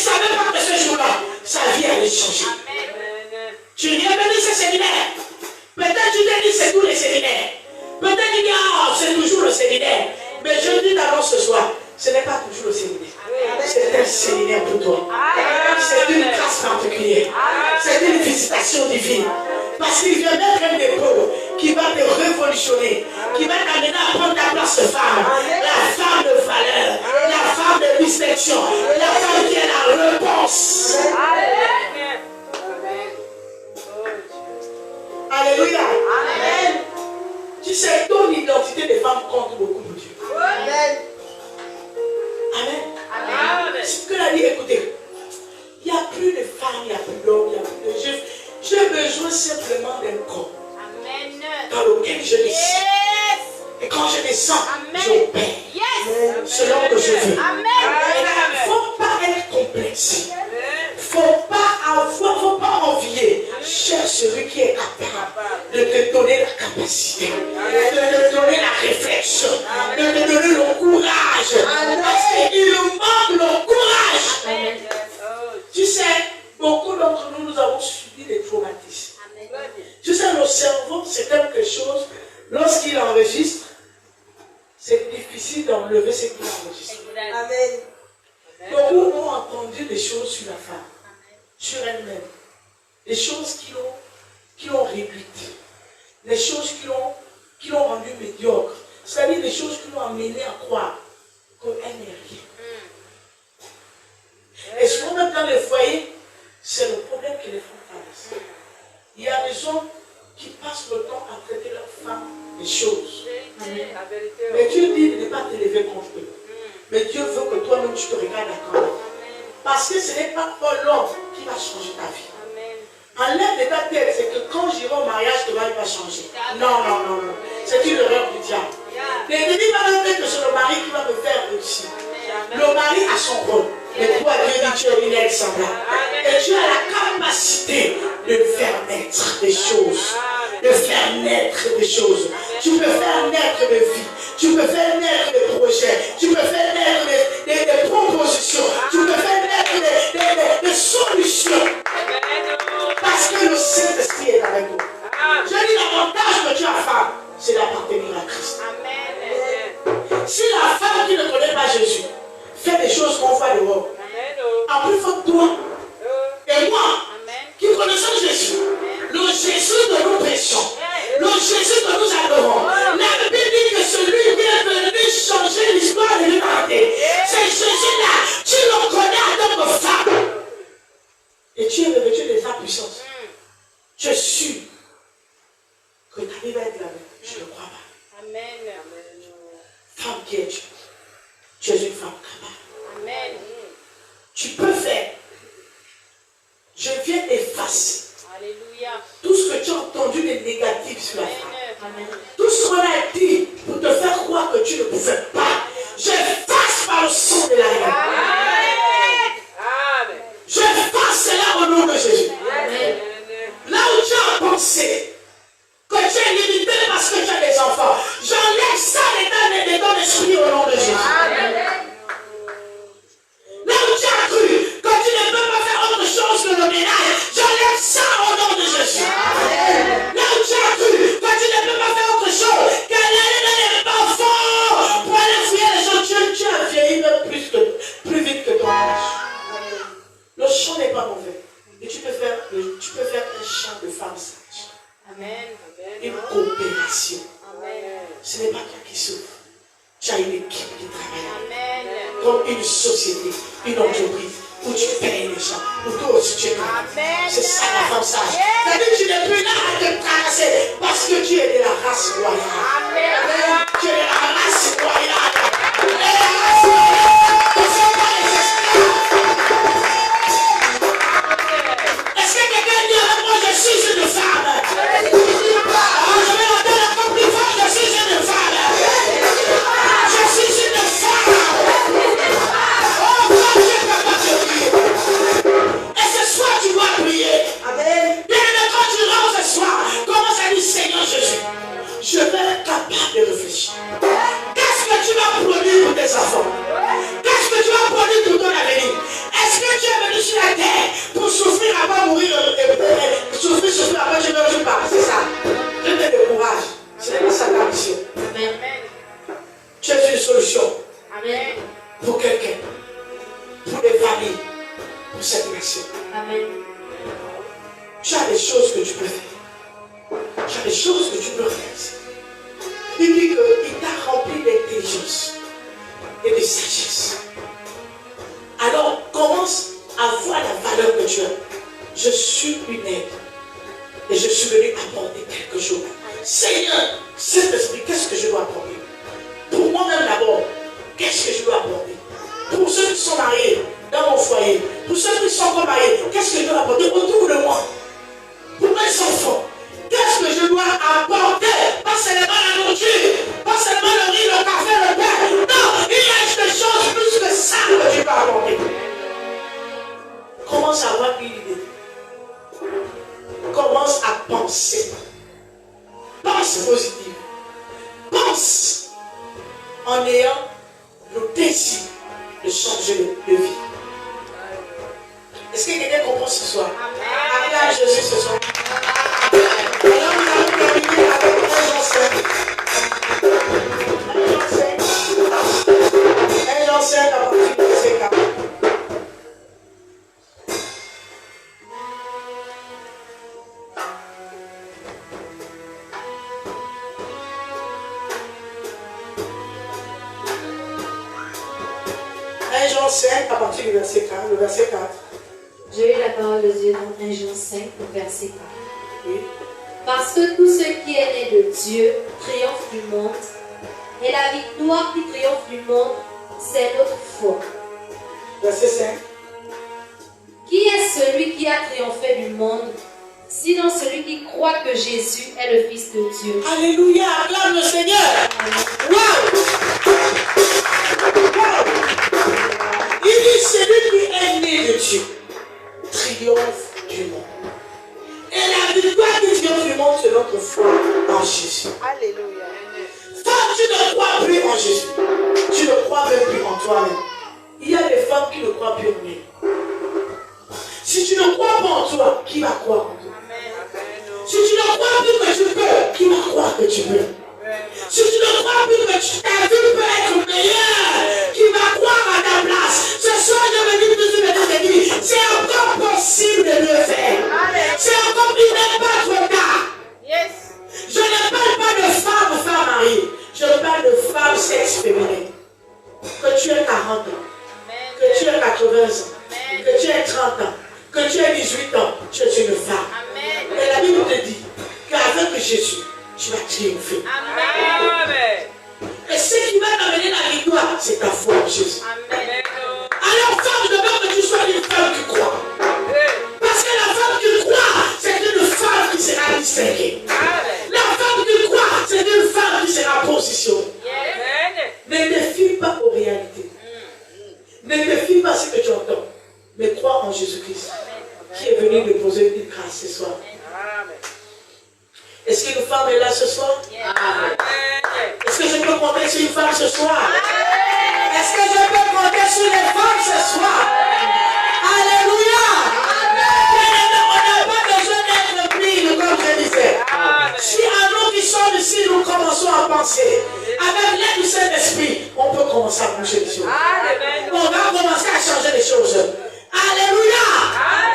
savais pas que ce jour-là, sa vie allait changer. Tu viens venir ce séminaire. Peut-être tu t'es dit c'est tous les séminaires. Peut-être tu dis c'est toujours le séminaire. Mais je dis d'abord ce soir, ce n'est pas toujours le séminaire. C'est un séminaire pour toi. C'est une grâce particulière. C'est une visitation divine. Parce qu'il vient mettre un dépôt qui va te révolutionner, qui va t'amener à prendre ta place de femme, la femme de valeur, la femme de distinction, la femme qui est la réponse. Alléluia. Amen. Tu sais, ton identité de femme compte beaucoup pour Dieu. Amen. Amen. Ce que la dit, écoutez, il n'y a plus de femmes, il n'y a plus d'hommes, il n'y a plus de juifs. J'ai besoin simplement d'un corps dans lequel je descends. Et quand je descends, j'opère selon que je veux. Il ne faut pas être complexe. Il ne faut pas envier. Cherche celui qui est capable de te donner la capacité, de te donner la réflexion, de te donner le courage. Parce qu'il manque le courage. Tu sais, beaucoup d'entre nous, nous avons subi des traumatismes. Tu sais, le cerveau, c'est quelque chose, lorsqu'il enregistre, c'est difficile d'enlever ce qu'il enregistre. Amen. Beaucoup ont entendu des choses sur la femme, sur elle-même. Des choses qui l'ont réduite. Des choses qui l'ont rendue médiocre. C'est-à-dire des choses qui l'ont amenée à croire qu'elle n'est rien. Et souvent même dans les foyers, c'est le problème que les femmes traversent. Il y a des hommes qui passent le temps à traiter leurs femmes des choses. Mais Dieu dit de ne pas t'élever contre eux. Mais Dieu veut que toi-même tu te regardes à toi. Parce que ce n'est pas l'homme qui va changer ta vie. Enlève de ta tête, c'est que quand j'irai au mariage, toi, il va changer. Non. C'est une erreur du diable. Ne dis pas même que c'est le mari qui va me faire réussir. Le mari a son rôle. Mais toi, Dieu dit, tu es une aide semblable. Et tu as la capacité de faire naître des choses. De faire naître des choses. Tu peux faire naître des vies. Tu peux faire naître des projets. Tu peux faire naître des propositions. Tu peux faire naître des solutions. Parce que le Saint-Esprit est avec nous. Je dis l'avantage que tu as femme, c'est d'appartenir à Christ. Si la femme qui ne connaît pas Jésus fait des choses qu'on voit dehors, en plus faut toi et moi qui connaissons Jésus, le Jésus de nous prêchons, le Jésus que nous adorons, la Bible dit que celui qui est venu changer l'histoire de l'humanité, c'est Jésus-là. Tu le connais en tant que femme. Et tu es revêtu de sa puissance. Je suis sûr que ta vie va être la même. Je ne crois pas. Amen. Femme qui es-tu? Tu es une femme capable. Amen. Tu peux faire. Je viens effacer. Alléluia. Tout ce que tu as entendu de négatif sur la femme. Amen. Tout ce qu'on a dit pour te faire croire que tu ne pouvais pas. J'efface par le sang de la haine. Amen. Je fasse cela au nom de Jésus. Amen. Là où tu as pensé que tu es limité parce que tu as des enfants, j'enlève ça de ton esprit au nom de Jésus. Amen. Là où tu as cru que tu ne peux pas faire autre chose que le ménage, j'enlève ça au nom de Jésus. Amen. Là où tu as cru que tu ne peux pas faire autre chose qu'aller dans les bas-fonds pour aller fouiller les gens, tu as vieilli même plus vite que ton âge. Le chant n'est pas mauvais. Et tu peux faire un chant de femme sage. Amen. Une coopération. Amen. Ce n'est pas toi qui souffre. Tu as une équipe qui travaille. Amen. Comme une société, une entreprise où tu payes les gens, où toi aussi tu es là. C'est ça la femme sage. C'est-à-dire que tu n'es plus là à te tracasser parce que tu es de la race royale. Amen. Tu es de la race royale. Et la race royale, ce ne sont pas les esclaves. Est-ce que quelqu'un dit avec moi, je suis une femme? Je vais l'entendre encore plus fort, je suis une femme. Je suis une femme. Oh, quand tu es capable de prier. Et ce soir, tu dois prier. Amen. Bien, quand tu rentres ce soir, commence à dire, Seigneur Jésus, je vais être capable de réfléchir. Qu'est-ce que tu vas produire pour tes enfants? sur la terre pour souffrir avant de mourir, souffrir avant de ne pas. C'est ça. Je te décourage. Ce n'est pas ça ta mission. Amen. Tu es une solution Amen. pour quelqu'un, pour les familles, pour cette nation. Amen. Tu as des choses que tu peux faire. Tu as des choses que tu peux réaliser. Il dit qu'il t'a rempli d'intelligence et de sagesse. Alors commence à voir la valeur que tu as. Je suis une aide et je suis venu apporter quelque chose. Seigneur, Saint-Esprit, qu'est-ce que je dois apporter? Pour moi-même d'abord, qu'est-ce que je dois apporter? Pour ceux qui sont mariés dans mon foyer, pour ceux qui ne sont pas mariés, qu'est-ce que je dois apporter autour de moi? Pour mes enfants, qu'est-ce que je dois apporter? Pas seulement la nourriture, pas seulement le riz, le café, le pain. Non, il y a des choses plus que ça que tu dois apporter. Commence à avoir une idée. Commence à penser. Pense positif. Pense en ayant le désir de changer de vie. Est-ce que quelqu'un comprend ce soir? Acclame Jésus ce soir. Alors nous allons terminer avec 1 Jean 5. 1 Jean 5 à partir du verset 4. Jean 5 à partir du verset 4, le verset 4. J'ai eu la parole de Dieu dans 1 Jean 5, le verset 4. Oui. Parce que tout ce qui est né de Dieu triomphe du monde, et la victoire qui triomphe du monde, c'est notre foi. Verset 5. Qui est celui qui a triomphé du monde, sinon celui qui croit que Jésus est le Fils de Dieu? Alléluia, acclame le Seigneur. Waouh! Il dit celui qui est né de Dieu triomphe du monde. Et la victoire qui triomphe du monde, c'est notre foi en Jésus. Alléluia. Femme, tu ne crois plus en Jésus. Tu ne crois même plus en toi-même. Il y a des femmes qui ne croient plus en elles. Si tu ne crois pas en toi, qui va croire en toi? Si tu ne crois plus que tu peux, qui va croire que tu peux? Si tu ne crois plus que ta vie peut être meilleure, qui va croire à ta place? Ce soir, je me dis que tu me dis, c'est encore possible de le faire. C'est encore, il n'est pas trop tard. Yes. Je ne parle pas de femmes mariées. Je parle de femmes sexe féminin. Que tu aies 40 ans, que tu aies 80 ans, que tu aies 30 ans, que tu aies 18 ans, tu es une femme. Et la Bible te dit qu'avec Jésus, tu vas triompher. Amen. Et ce qui va t'amener la victoire, c'est ta foi en Jésus. Amen. Alors, femme, je veux que tu sois une femme qui croit. Parce que la femme qui croit, c'est une femme qui sera distinguée. La femme qui croit, c'est une femme qui sera positionnée. Ne te fie pas aux réalités. Ne te fie pas à ce que tu entends. Mais crois en Jésus-Christ, qui est venu déposer une grâce ce soir. Est-ce qu'une femme est là ce soir? Est-ce que je peux compter sur une femme ce soir? Est-ce que je peux compter sur les femmes ce soir? Alléluia! On n'a pas besoin d'être pris, comme je disais. Si à nous qui sommes ici, nous commençons à penser, avec l'aide du Saint-Esprit, on peut commencer à bouger les choses. On va commencer à changer les choses. Alléluia!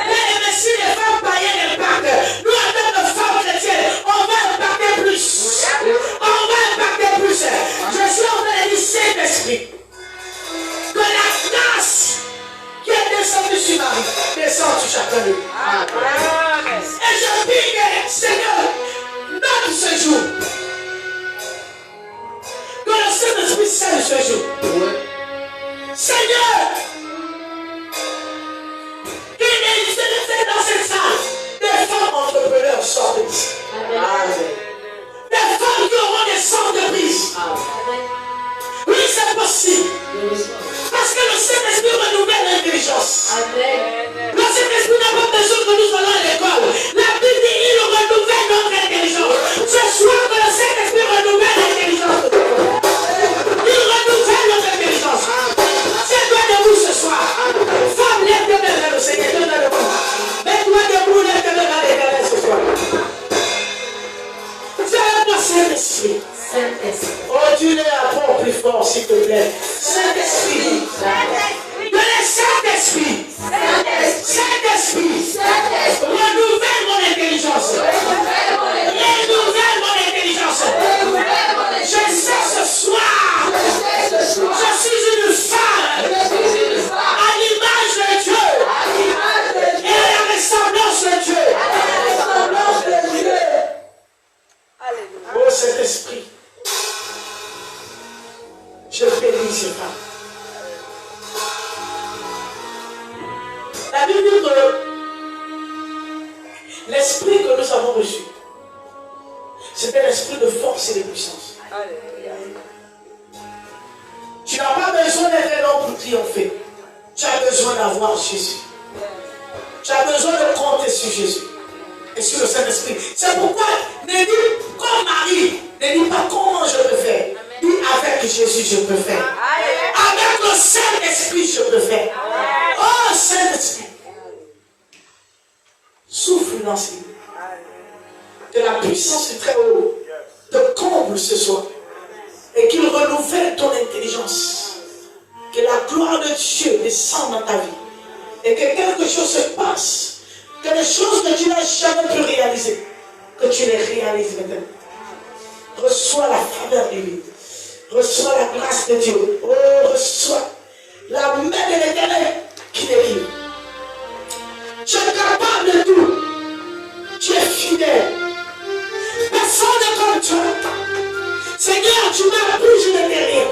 Mais si les femmes païennes impactent, nous en tant que femmes chrétiennes, on va impacter plus. On va impacter plus. Je suis en train de dire Saint-Esprit, que la grâce qui est descendue sur Marie descende sur chacun de nous. Et je prie que, Seigneur, donne ce jour, que le Saint-Esprit scelle ce jour. Seigneur, dans cette salle, des femmes entrepreneurs sortent d'ici. Des femmes qui auront des entreprises. Oui, c'est possible. Parce que le Saint-Esprit renouvelle l'intelligence. Le Saint-Esprit n'a pas besoin que nous soyons à l'école. La Bible dit il renouvelle notre intelligence. Ce soir que le Saint-Esprit renouvelle l'intelligence. Il renouvelle notre intelligence. C'est toi de vous ce soir. Femme, lève tes mains vers le Seigneur. L'esprit que nous avons reçu, c'est un esprit de force et de puissance. Alléluia. Tu n'as pas besoin d'être un homme pour triompher. Tu as besoin d'avoir Jésus. Tu as besoin de compter sur Jésus et sur le Saint-Esprit. C'est pourquoi ne dis comme Marie, ne dis pas comment je peux faire. Dis avec Jésus je peux faire. Avec le Saint-Esprit je peux faire. Oh Saint-Esprit, souffle dans ce livre. Que la puissance du Très-Haut te comble ce soir. Et qu'il renouvelle ton intelligence. Que la gloire de Dieu descende dans ta vie. Et que quelque chose se passe. Que les choses que tu n'as jamais pu réaliser, que tu les réalises maintenant. Reçois la faveur divine. Reçois la grâce de Dieu. Oh, reçois la main de l'Éternel qui délivre. Tu es capable de tout. Tu es fidèle. Personne n'est comme toi. Seigneur, tu m'as pris, je n'étais rien.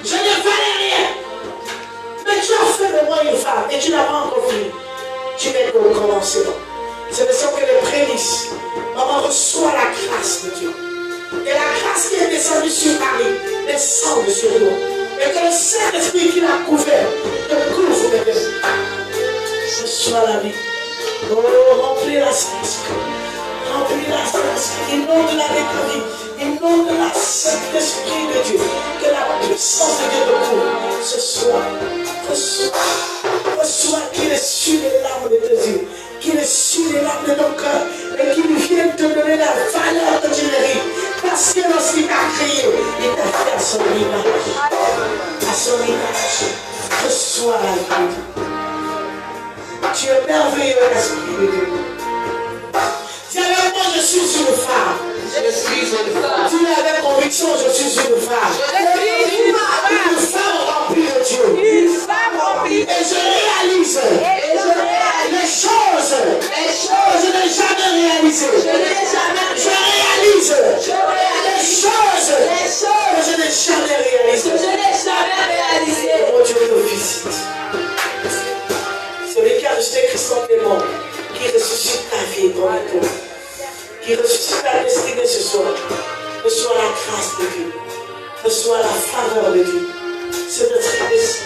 Je ne valais rien. Mais tu as fait de moi une femme et tu n'as pas encore fini. Tu n'es qu'au commencement. Ce ne sont que les prémices. Maman, reçoit la grâce de Dieu. Et la grâce qui est descendue sur Marie descende sur nous. Et que le Saint-Esprit qui l'a couvert te couvre maintenant. Reçois la vie. Oh, remplis la Saint-Esprit. Remplis la Saint-Esprit. Inonde-la de ta vie. Inonde-la Saint-Esprit de Dieu. Que la puissance de Dieu te couvre ce soir. Reçois qu'il est sur les larmes de tes yeux, qu'il est sur les larmes de ton cœur et qu'il vienne te donner la valeur que tu mérites. Parce que lorsqu'il t'a créé, il t'a fait à son image. À son image. Reçois la vie. Tu es merveilleux, l'Esprit de Dieu. Dis avec moi, je suis une femme. Je suis une femme. Dis avec conviction, je suis une femme. Je suis une femme. Une femme remplie de Dieu. Une femme remplie. Et je réalise les choses que je n'ai jamais réalisées. Je réalise les choses que je n'ai jamais réalisées. Mon Dieu nous visite. Celui qui a rejeté Christ contre les morts, qui ressuscite ta vie dans le corps, qui ressuscite ta destinée ce soir. Reçois la grâce de Dieu. Reçois la faveur de Dieu. C'est notre destin.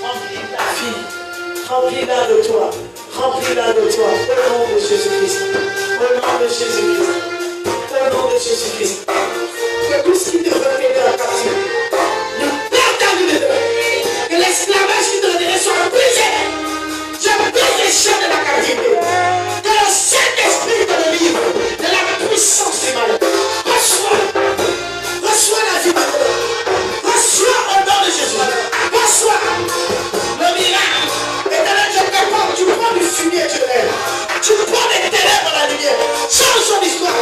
Remplis ta vie. Remplis-la de toi. Remplis-la de toi. Au nom de Jésus-Christ. Au nom de Jésus-Christ. Au nom de Jésus-Christ. Que tout ce qui te retenait de la captivité ne perde ta vie de demain. Que l'esclavage qui te retenait soit brisé. Je brise les chaînes de la captivité. Que le Saint-Esprit te délivre de la puissance du mal. Reçois la vie de Dieu. Reçois au nom de Jésus. Reçois le miracle. Éternel, je te prends. Tu prends du fumier et tu le lèves. Tu prends des ténèbres dans la lumière. Change son histoire.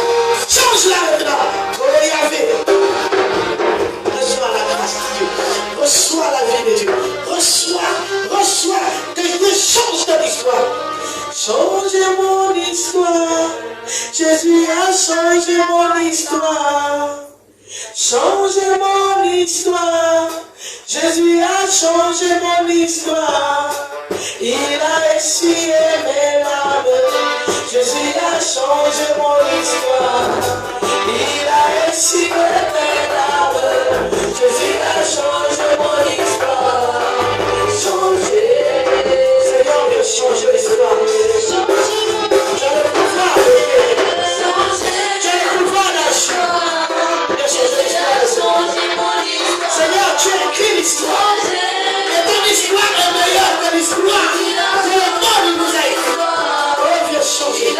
Change-la maintenant. Oh Yahvé. Reçois la grâce de Dieu. Reçois la vie de Dieu. Reçois. Que Dieu change ton histoire. Change mon histoire. Jésus a changé mon histoire. Change mon histoire. Jésus a changé mon histoire. Il a essuyé mes larmes. Jésus a changé mon histoire. Il a essuyé mes larmes. Jésus a changé mon histoire. Changer. Seigneur, viens changer l'histoire. Je ne peux pas. Je ne peux pas lâcher. Seigneur, tu écris l'histoire. Et ton histoire est meilleure que l'histoire que le monde nous a écrit. Oh, viens changer.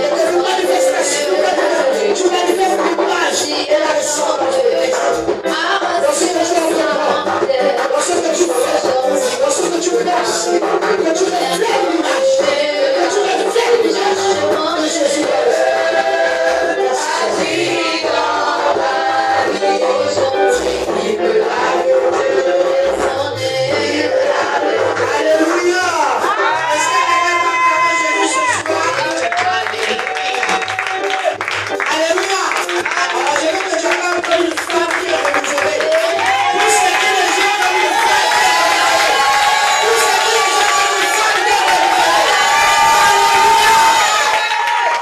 une manifestation. Tu manifestes l'image et la ressemblance de Christ. Lorsque tu entreprends, lorsque tu fais, lorsque tu penses, que tu reflètes l'image, que tu reflètes l'image de Jésus. Alléluia. Alléluia. Alors je veux que tu acclames comme une femme qui est renouvelée. Pour servir les gens comme une femme qui est renouvelée. Pour servir les gens comme une femme qui est renouvelée. Alléluia.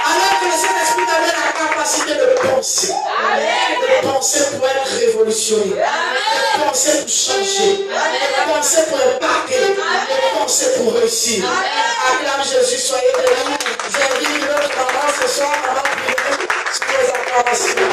Alors que le Saint-Esprit t'avait la capacité de penser. De penser pour être révolutionné. De penser pour changer. De penser pour impacter. De penser pour réussir. Acclame Jésus, soyez bénis. J'invite notre maman ce soir, maman prière sur les acclamations.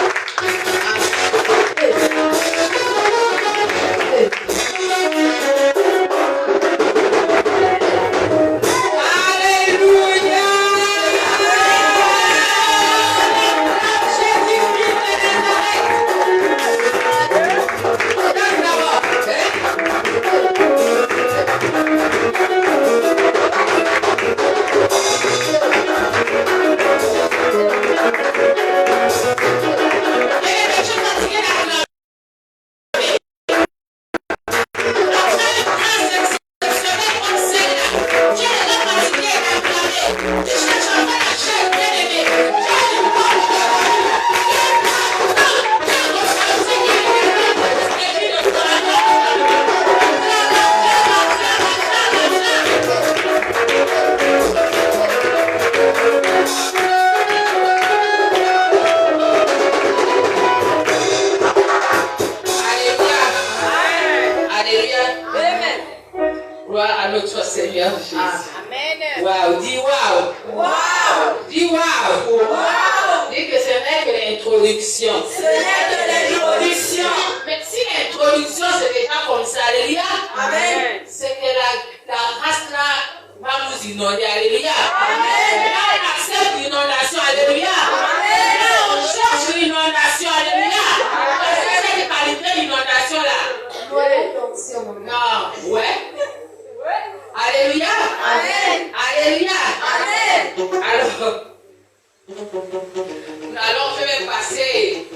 Alors, je vais passer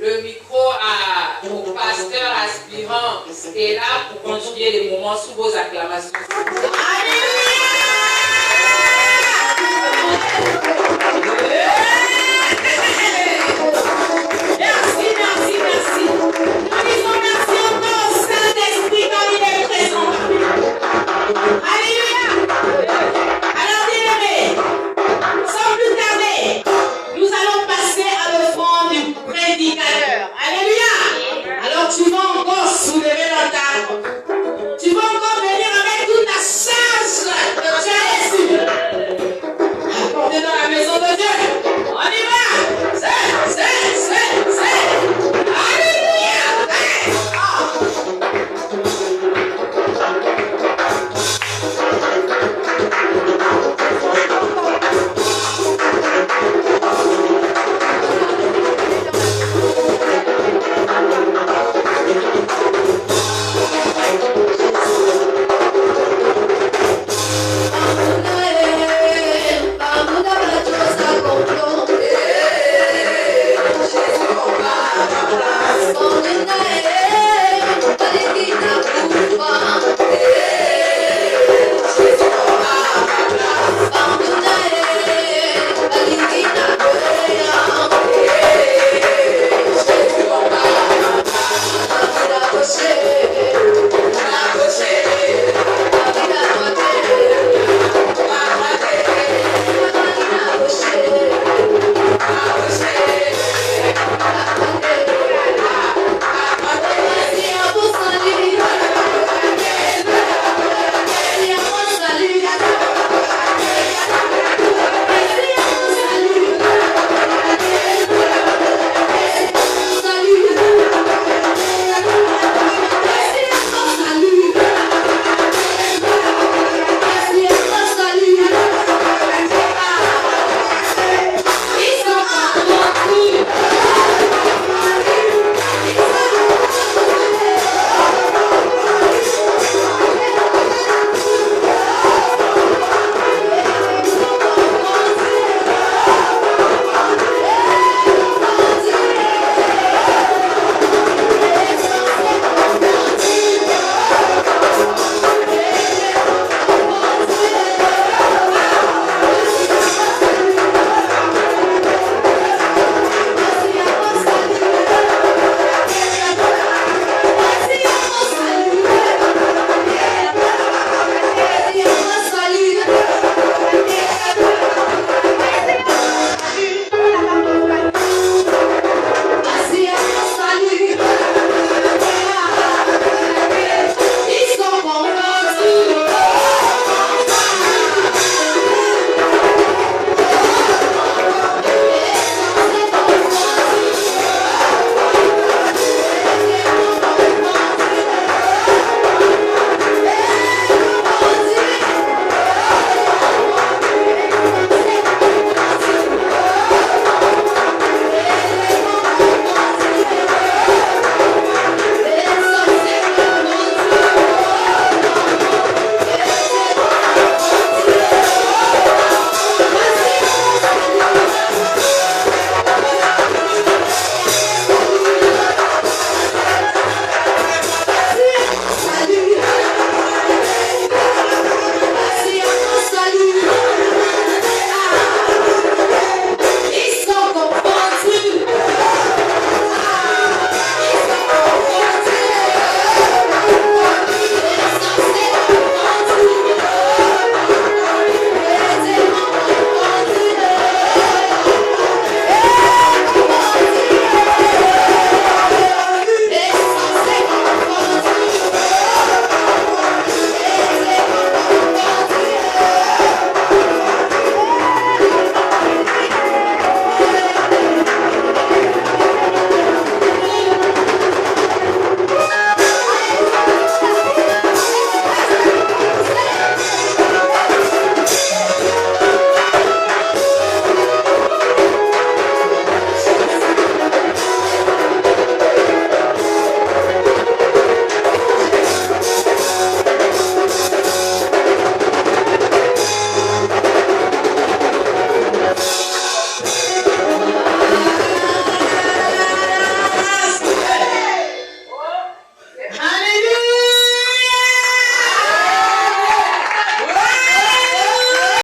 le micro au pasteur aspirant Stella pour continuer les moments sous vos acclamations. Alléluia!